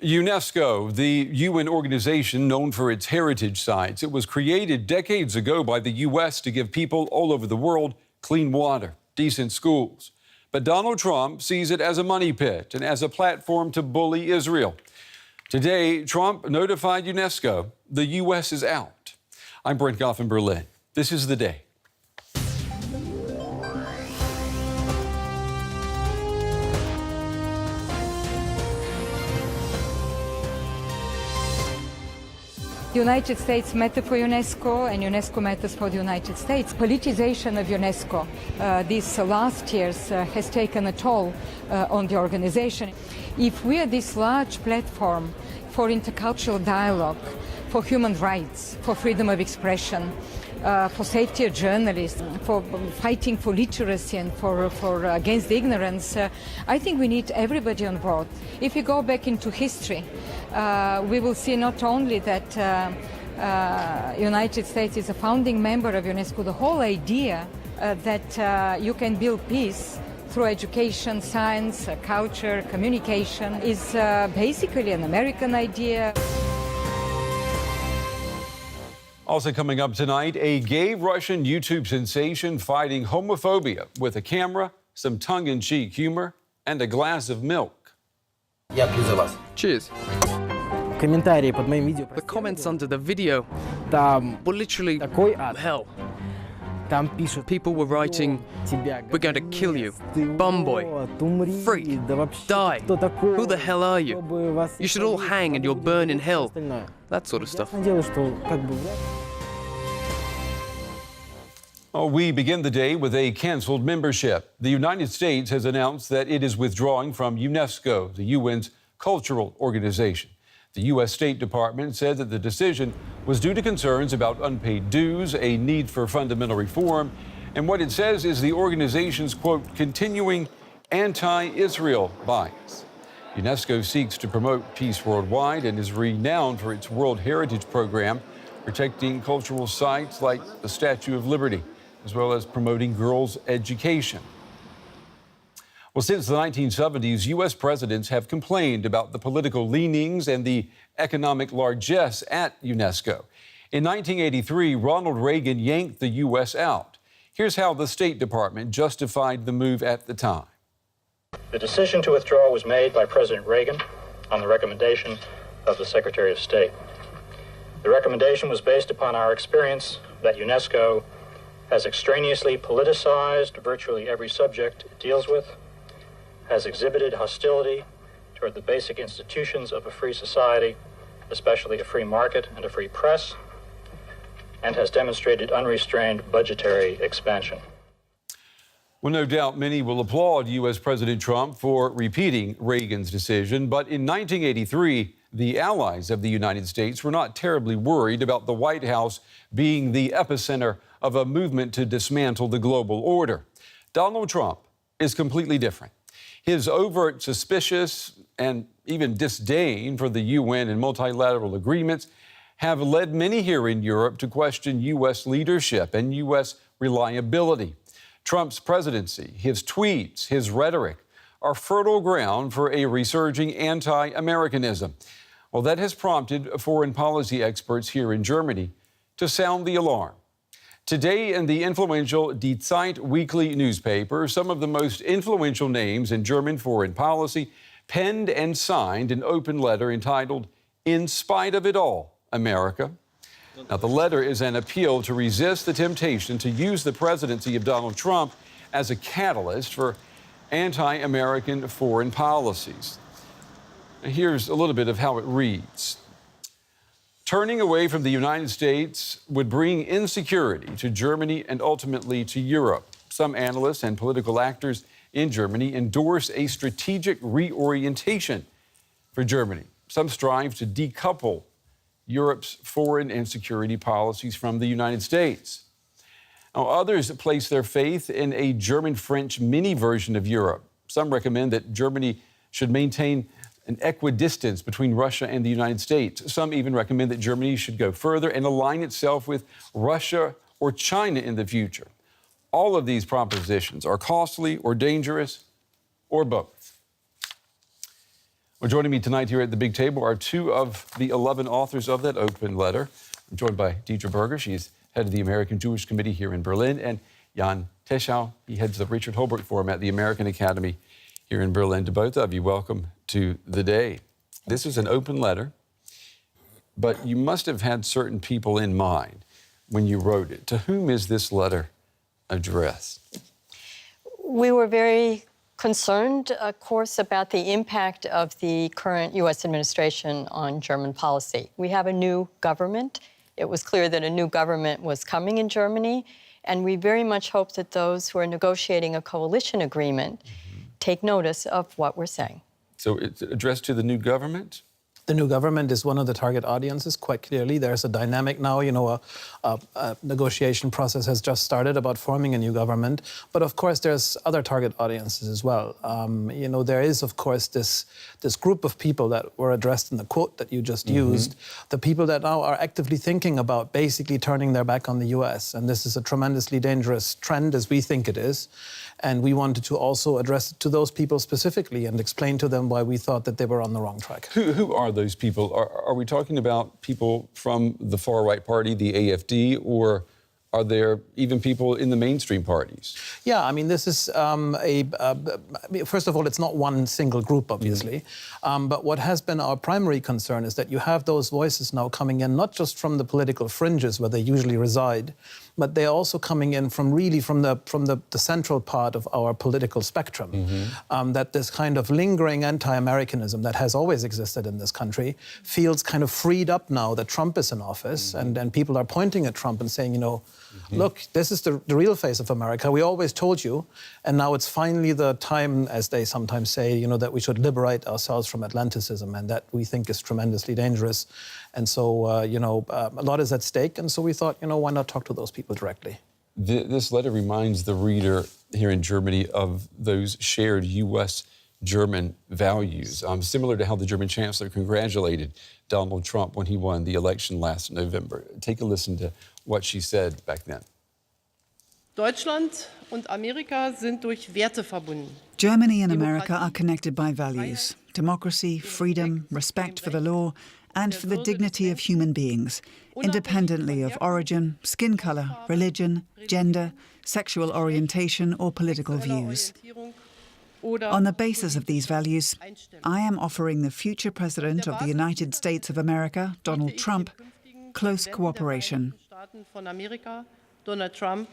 UNESCO, the UN organization known for its heritage sites, it was created decades ago by the U.S. to give people all over the world clean water, decent schools. But Donald Trump sees it as a money pit and as a platform to bully Israel. Today, Trump notified UNESCO the U.S. is out. I'm Brent Goff in Berlin. This is The Day. The United States matter for UNESCO, and UNESCO matters for the United States. Politicization of UNESCO these last years has taken a toll on the organization. If we are this large platform for intercultural dialogue, for human rights, for freedom of expression, for safety of journalists, for fighting for literacy and for against ignorance, I think we need everybody on board. If you go back into history, we will see not only that United States is a founding member of UNESCO, the whole idea that you can build peace through education, science, culture, communication is basically an American idea. Also coming up tonight, a gay Russian YouTube sensation fighting homophobia with a camera, some tongue-in-cheek humor, and a glass of milk. Cheers. The comments under the video were literally hell. People were writing, "We're going to kill you, bum boy, freak, die, who the hell are you? You should all hang and you'll burn in hell." That sort of stuff. We begin the day with a canceled membership. The United States has announced that it is withdrawing from UNESCO, the UN's cultural organization. The U.S. State Department said that the decision was due to concerns about unpaid dues, a need for fundamental reform, and what it says is the organization's, quote, continuing anti-Israel bias. UNESCO seeks to promote peace worldwide and is renowned for its World Heritage Program, protecting cultural sites like the Statue of Liberty, as well as promoting girls' education. Well, since the 1970s, U.S. presidents have complained about the political leanings and the economic largesse at UNESCO. In 1983, Ronald Reagan yanked the U.S. out. Here's how the State Department justified the move at the time. The decision to withdraw was made by President Reagan on the recommendation of the Secretary of State. The recommendation was based upon our experience that UNESCO has extraneously politicized virtually every subject it deals with, has exhibited hostility toward the basic institutions of a free society, especially a free market and a free press, and has demonstrated unrestrained budgetary expansion. Well, no doubt many will applaud U.S. President Trump for repeating Reagan's decision, but in 1983, the allies of the United States were not terribly worried about the White House being the epicenter of a movement to dismantle the global order. Donald Trump is completely different. His overt suspicious and even disdain for the UN and multilateral agreements have led many here in Europe to question U.S. leadership and U.S. reliability. Trump's presidency, his tweets, his rhetoric are fertile ground for a resurging anti-Americanism. Well, that has prompted foreign policy experts here in Germany to sound the alarm. Today, in the influential Die Zeit weekly newspaper, some of the most influential names in German foreign policy penned and signed an open letter entitled, "In Spite of It All, America." Now, the letter is an appeal to resist the temptation to use the presidency of Donald Trump as a catalyst for anti-American foreign policies. Here's a little bit of how it reads. Turning away from the United States would bring insecurity to Germany and ultimately to Europe. Some analysts and political actors in Germany endorse a strategic reorientation for Germany. Some strive to decouple Europe's foreign and security policies from the United States. Now, others place their faith in a German-French mini version of Europe. Some recommend that Germany should maintain an equidistance between Russia and the United States. Some even recommend that Germany should go further and align itself with Russia or China in the future. All of these propositions are costly or dangerous or both. Well, joining me tonight here at the big table are two of the 11 authors of that open letter. I'm joined by Deidre Berger. She's head of the American Jewish Committee here in Berlin, and Jan Teschau. He heads the Richard Holbrooke Forum at the American Academy here in Berlin. To both of you, welcome to the day. This is an open letter, but you must have had certain people in mind when you wrote it. To whom is this letter addressed? We were very concerned, of course, about the impact of the current U.S. administration on German policy. We have a new government. It was clear that a new government was coming in Germany, and we very much hope that those who are negotiating a coalition agreement take notice of what we're saying. So it's addressed to the new government? The new government is one of the target audiences, quite clearly. There's a dynamic now, a negotiation process has just started about forming a new government. But of course, there's other target audiences as well. There is, of course, this group of people that were addressed in the quote that you just used, the people that now are actively thinking about basically turning their back on the US. And this is a tremendously dangerous trend, as we think it is. And we wanted to also address it to those people specifically and explain to them why we thought that they were on the wrong track. Who are those people? Are we talking about people from the far-right party, the AfD, or are there even people in the mainstream parties? Yeah, I mean, this is first of all, it's not one single group, obviously. But what has been our primary concern is that you have those voices now coming in, not just from the political fringes where they usually reside, but they're also coming in from the central part of our political spectrum. That this kind of lingering anti-Americanism that has always existed in this country feels kind of freed up now that Trump is in office, and people are pointing at Trump and saying, look, this is the real face of America. We always told you, and now it's finally the time, as they sometimes say, that we should liberate ourselves from Atlanticism, and that we think is tremendously dangerous. And so, a lot is at stake, and so we thought, why not talk to those people directly? This letter reminds the reader here in Germany of those shared U.S.-German values, similar to how the German chancellor congratulated Donald Trump when he won the election last November. Take a listen to what she said back then. Deutschland und Amerika sind durch Werte verbunden. Germany and America are connected by values: democracy, freedom, respect for the law, and for the dignity of human beings, independently of origin, skin color, religion, gender, sexual orientation, or political views. On the basis of these values, I am offering the future President of the United States of America, Donald Trump, close cooperation. Donald Trump,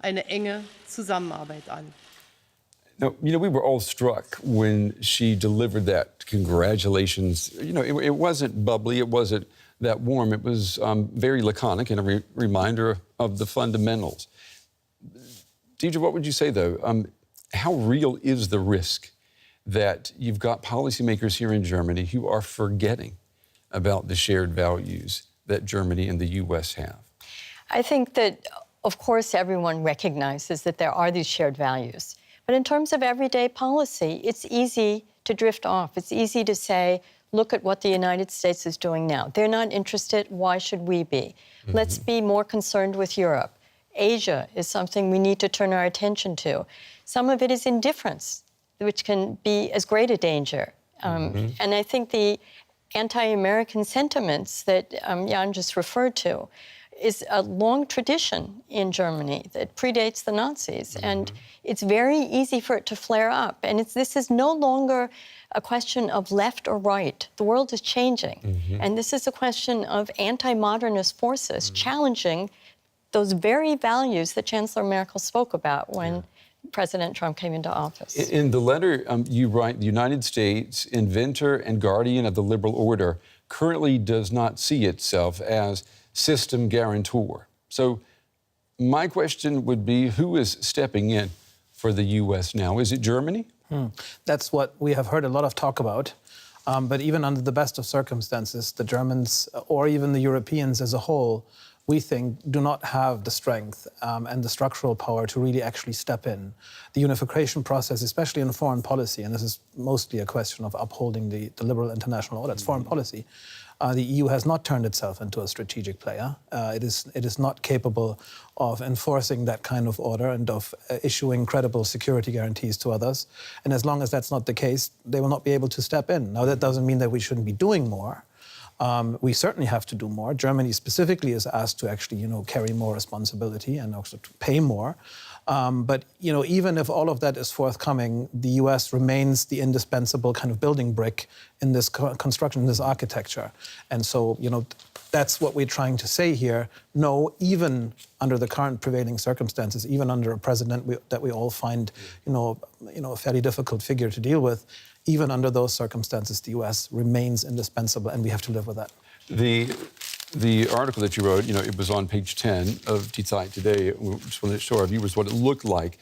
eine enge Zusammenarbeit an. Now, we were all struck when she delivered that congratulations. It wasn't bubbly, it wasn't that warm. It was very laconic and a reminder of the fundamentals. Deidre, what would you say, though? How real is the risk that you've got policymakers here in Germany who are forgetting about the shared values that Germany and the U.S. have? I think that, of course, everyone recognizes that there are these shared values. But in terms of everyday policy, it's easy to drift off. It's easy to say, look at what the United States is doing now. They're not interested. Why should we be? Let's be more concerned with Europe. Asia is something we need to turn our attention to. Some of it is indifference, which can be as great a danger. And I think the anti-American sentiments that Jan just referred to is a long tradition in Germany that predates the Nazis. And it's very easy for it to flare up. And this is no longer a question of left or right. The world is changing. And this is a question of anti-modernist forces challenging those very values that Chancellor Merkel spoke about when President Trump came into office. In the letter, you write, the United States, inventor and guardian of the liberal order, currently does not see itself as system guarantor. So my question would be, who is stepping in for the U.S. now? Is it Germany? That's what we have heard a lot of talk about. But even under the best of circumstances, the Germans, or even the Europeans as a whole, we think, do not have the strength and the structural power to really actually step in. The unification process, especially in foreign policy, and this is mostly a question of upholding the liberal international order, it's foreign policy. The EU has not turned itself into a strategic player. It is not capable of enforcing that kind of order and of issuing credible security guarantees to others. And as long as that's not the case, they will not be able to step in. Now, that doesn't mean that we shouldn't be doing more. We certainly have to do more. Germany specifically is asked to actually, carry more responsibility and also to pay more. But, even if all of that is forthcoming, the US remains the indispensable kind of building brick in this construction, in this architecture. And so, that's what we're trying to say here. No, even under the current prevailing circumstances, even under a president that we all find, a fairly difficult figure to deal with, even under those circumstances, the US remains indispensable, and we have to live with that. The article that you wrote, it was on page 10 of Die Zeit today. We just wanted to show our viewers what it looked like.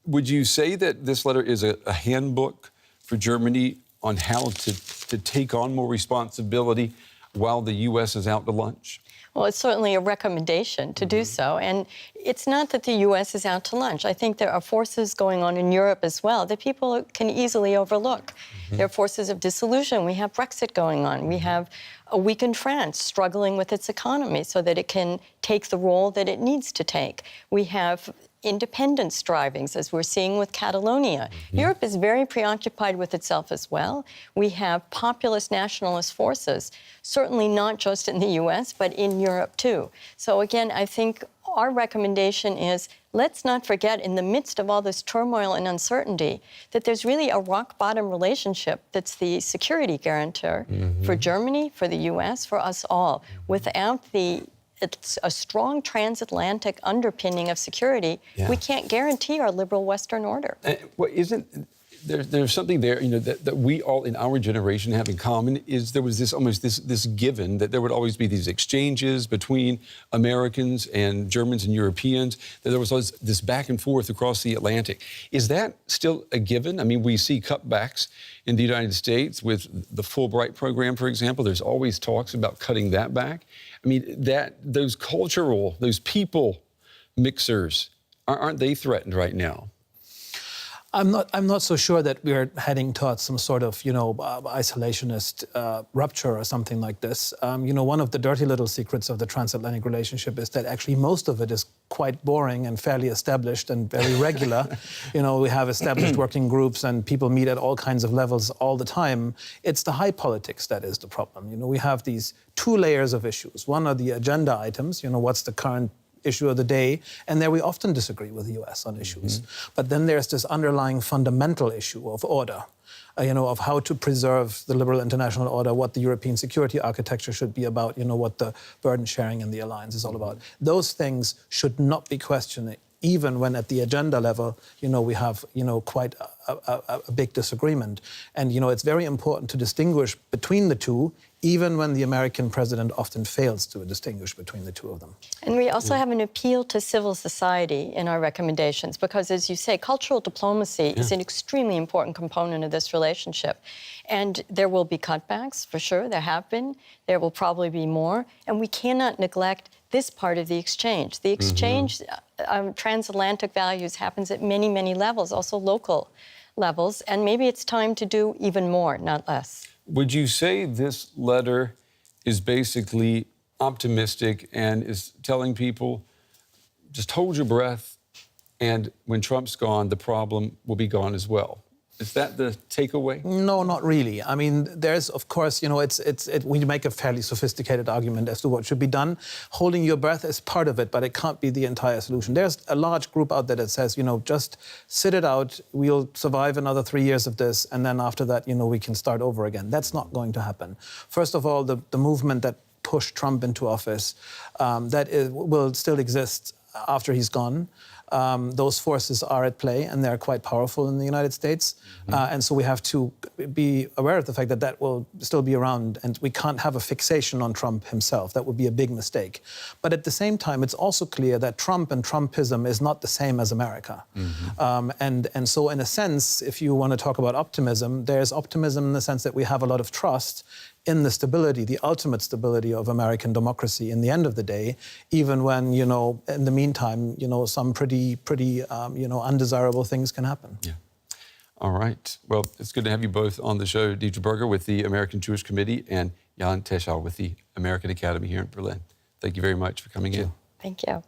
Would you say that this letter is a handbook for Germany on how to take on more responsibility while the U.S. is out to lunch? Well, it's certainly a recommendation to do so. And it's not that the U.S. is out to lunch. I think there are forces going on in Europe as well that people can easily overlook. There are forces of disillusion. We have Brexit going on. We have a weakened France struggling with its economy so that it can take the role that it needs to take. We have independence strivings, as we're seeing with Catalonia. Europe is very preoccupied with itself as well. We have populist nationalist forces, certainly not just in the U.S., but in Europe too. So again, I think our recommendation is let's not forget, in the midst of all this turmoil and uncertainty, that there's really a rock-bottom relationship that's the security guarantor for Germany, for the U.S., for us all. Without it's a strong transatlantic underpinning of security, we can't guarantee our liberal Western order. Well, there's something there, that we all in our generation have in common is there was this given that there would always be these exchanges between Americans and Germans and Europeans, that there was always this back and forth across the Atlantic. Is that still a given? I mean, we see cutbacks in the United States with the Fulbright program, for example. There's always talks about cutting that back. I mean, those people mixers, aren't they threatened right now? I'm not so sure that we're heading towards some sort of, isolationist rupture or something like this. One of the dirty little secrets of the transatlantic relationship is that actually most of it is quite boring and fairly established and very regular. We have established working groups and people meet at all kinds of levels all the time. It's the high politics that is the problem. We have these two layers of issues. One are the agenda items, what's the current issue of the day, and there we often disagree with the US on issues. But then there's this underlying fundamental issue of order, of how to preserve the liberal international order, what the European security architecture should be about, what the burden sharing in the alliance is all about. Those things should not be questioned, even when at the agenda level, we have, quite a big disagreement. And, it's very important to distinguish between the two, even when the American president often fails to distinguish between the two of them. And we also have an appeal to civil society in our recommendations, because, as you say, cultural diplomacy is an extremely important component of this relationship. And there will be cutbacks, for sure. There have been. There will probably be more. And we cannot neglect this part of the exchange. The exchange of transatlantic values happens at many, many levels, also local levels. And maybe it's time to do even more, not less. Would you say this letter is basically optimistic and is telling people, just hold your breath, and when Trump's gone, the problem will be gone as well? Is that the takeaway? No, not really. I mean, there's, of course, we make a fairly sophisticated argument as to what should be done. Holding your breath is part of it, but it can't be the entire solution. There's a large group out there that says, just sit it out. We'll survive another 3 years of this, and then after that, we can start over again. That's not going to happen. First of all, the movement that pushed Trump into office, will still exist after he's gone. Those forces are at play, and they're quite powerful in the United States. And so we have to be aware of the fact that that will still be around, and we can't have a fixation on Trump himself. That would be a big mistake. But at the same time, it's also clear that Trump and Trumpism is not the same as America. And so in a sense, if you want to talk about optimism, there's optimism in the sense that we have a lot of trust in the stability, the ultimate stability of American democracy in the end of the day, even when, you know, in the meantime, you know, some pretty you know, undesirable things can happen. Yeah. All right. Well, it's good to have you both on the show. Dietrich Berger with the American Jewish Committee and Jan Teschel with the American Academy here in Berlin. Thank you very much for coming in. Thank you.